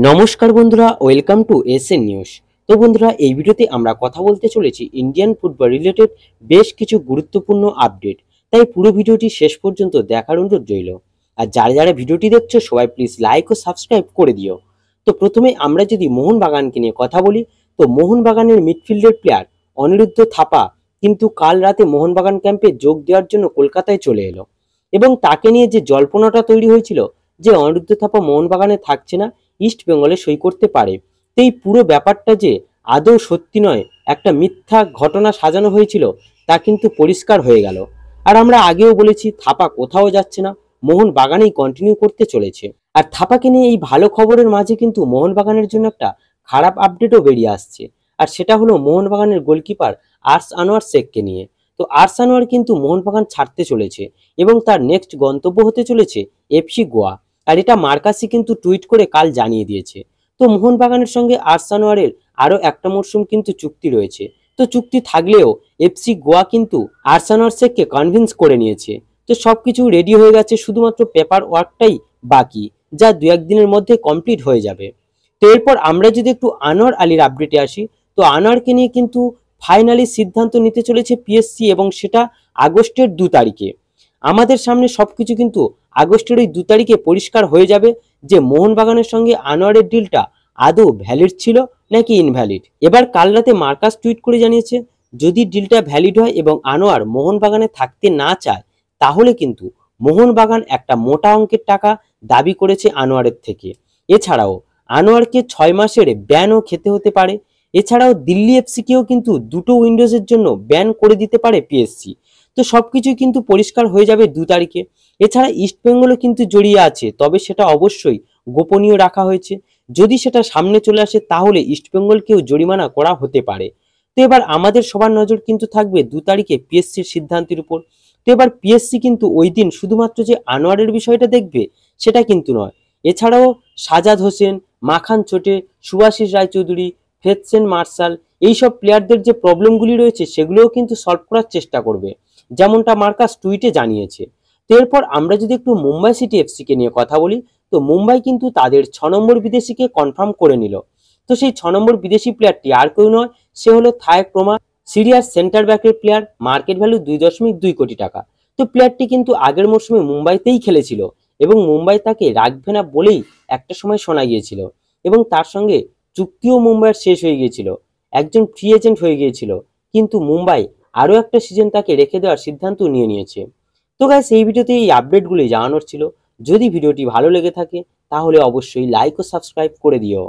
নমস্কার বন্ধুরা, welcome to SN news. তো বন্ধুরা, এই ভিডিওতে আমরা কথা বলতে চলেছি ইন্ডিয়ান ফুটবল রিলেটেড বেশ কিছু গুরুত্বপূর্ণ আপডেট। তাই পুরো ভিডিওটি শেষ পর্যন্ত দেখার অনুরোধ রইল। আর যারা যারা ভিডিওটি দেখছো সবাই প্লিজ লাইক ও সাবস্ক্রাইব করে দিও। তো প্রথমে আমরা যদি মোহনবাগানকে নিয়ে কথা বলি, তো মোহনবাগানের মিডফিল্ডের প্লেয়ার অনিরুদ্ধ থাপা কিন্তু কাল রাতে মোহনবাগান ক্যাম্পে যোগ দেওয়ার জন্য কলকাতায় চলে এলো। এবং তাকে নিয়ে যে জল্পনাটা তৈরি হয়েছিল যে অনিরুদ্ধ থাপা মোহনবাগানে থাকছে না, ইস্ট বেঙ্গলে সই করতে পারে, তো এই পুরো ব্যাপারটা যে আদৌ সত্যি নয়, একটা মিথ্যা ঘটনা সাজানো হয়েছিল, তা কিন্তু পরিষ্কার হয়ে গেল। আর আমরা আগেও বলেছি থাপা কোথাও যাচ্ছে না, মোহনবাগানেই কন্টিনিউ করতে চলেছে। আর থাপাকে নিয়ে এই ভালো খবরের মাঝে কিন্তু মোহনবাগানের জন্য একটা খারাপ আপডেটও বেরিয়ে আসছে। আর সেটা হলো মোহনবাগানের গোলকিপার আর্স আনোয়ার শেখকে নিয়ে। তো আর্স আনোয়ার কিন্তু মোহনবাগান ছাড়তে চলেছে এবং তার নেক্সট গন্তব্য হতে চলেছে এফসি গোয়া। আর এটা মার্কাসি কিন্তু টুইট করে কাল জানিয়ে দিয়েছে। তো মোহনবাগানের সঙ্গে আর্স আনোয়ারের আরও একটা মরশুম কিন্তু চুক্তি রয়েছে। তো চুক্তি থাকলেও এফসি গোয়া কিন্তু আর্স আনোয়ার শেখকে কনভিন্স করে নিয়েছে। তো সবকিছু রেডি হয়ে গেছে, শুধুমাত্র পেপার ওয়ার্কটাই বাকি, যা দু একদিনের মধ্যে কমপ্লিট হয়ে যাবে। তো এরপর আমরা যদি একটু আনোয়ার আলীর আপডেটে আসি, তো আনোয়ারকে নিয়ে কিন্তু ফাইনালি সিদ্ধান্ত নিতে চলেছে পিএসসি, এবং সেটা আগস্টের 2 তারিখে। আমাদের সামনে সবকিছু কিন্তু আগস্টের ওই 2 তারিখে পরিষ্কার হয়ে যাবে যে মোহনবাগানের সঙ্গে আনোয়ারের ডিলটা আদৌ ভ্যালিড ছিল নাকি ইনভ্যালিড। এবার কাল রাতে মার্কাস টুইট করে জানিয়েছে, যদি ডিলটা ভ্যালিড হয় এবং আনোয়ার মোহনবাগানে থাকতে না চায়, তাহলে কিন্তু মোহনবাগান একটা মোটা অঙ্কের টাকা দাবি করেছে আনোয়ারের থেকে। এছাড়াও আনোয়ারকে 6 মাসের ব্যানও খেতে হতে পারে। এছাড়াও দিল্লি এফসিকেও কিন্তু দুটো উইন্ডোজের জন্য ব্যান করে দিতে পারে পিএসসি। তো সবকিছুই কিন্তু পরিষ্কার হয়ে যাবে 2 তারিখে। এছাড়া ইস্টবেঙ্গলও কিন্তু জড়িয়ে আছে, তবে সেটা অবশ্যই গোপনীয় রাখা হয়েছে। যদি সেটা সামনে চলে আসে তাহলে ইস্টবেঙ্গলকেও জরিমানা করা হতে পারে। তো এবার আমাদের সবার নজর কিন্তু থাকবে 2 তারিখে পিএসসির সিদ্ধান্তের উপর। তো এবার পিএসসি কিন্তু ওই দিন শুধুমাত্র যে আনোয়ারের বিষয়টা দেখবে সেটা কিন্তু নয়, এছাড়াও সাজাদ হোসেন, মাখান চোটে, সুভাশিস রায়চৌধুরী, ফেথসেন মার্শাল, এইসব প্লেয়ারদের যে প্রবলেমগুলি রয়েছে সেগুলোও কিন্তু সলভ করার চেষ্টা করবে, যেমনটা মার্কাস টুইটে জানিয়েছে। তো এরপর আমরা যদি একটু মুম্বাই সিটি এফসিকে নিয়ে কথা বলি, তো মুম্বাই কিন্তু তাদের 6 নম্বর বিদেশিকে কনফার্ম করে নিল। তো সেই 6 নম্বর বিদেশি প্লেয়ারটি আর কেউ নয়, সে হলো থায় ক্রোমা, সিরিয়াস সেন্টার ব্যাকের প্লেয়ার, মার্কেট ভ্যালু 2.2 কোটি টাকা। তো প্লেয়ারটি কিন্তু আগের মরশুমে মুম্বাইতেই খেলেছিল এবং মুম্বাই তাকে রাখবে না বলেই একটা সময় শোনা গিয়েছিল, এবং তার সঙ্গে চুক্তিও মুম্বাইয়ের শেষ হয়ে গিয়েছিল, একজন ফ্রি এজেন্ট হয়ে গিয়েছিল, কিন্তু মুম্বাই আরও একটা সিজন তাকে রেখে দেওয়ার সিদ্ধান্ত নিয়েছে। তো গাইস, এই ভিডিওতে এই আপডেটগুলি জানানোর ছিল। যদি ভিডিওটি ভালো লেগে থাকে তাহলে অবশ্যই লাইক ও সাবস্ক্রাইব করে দিও।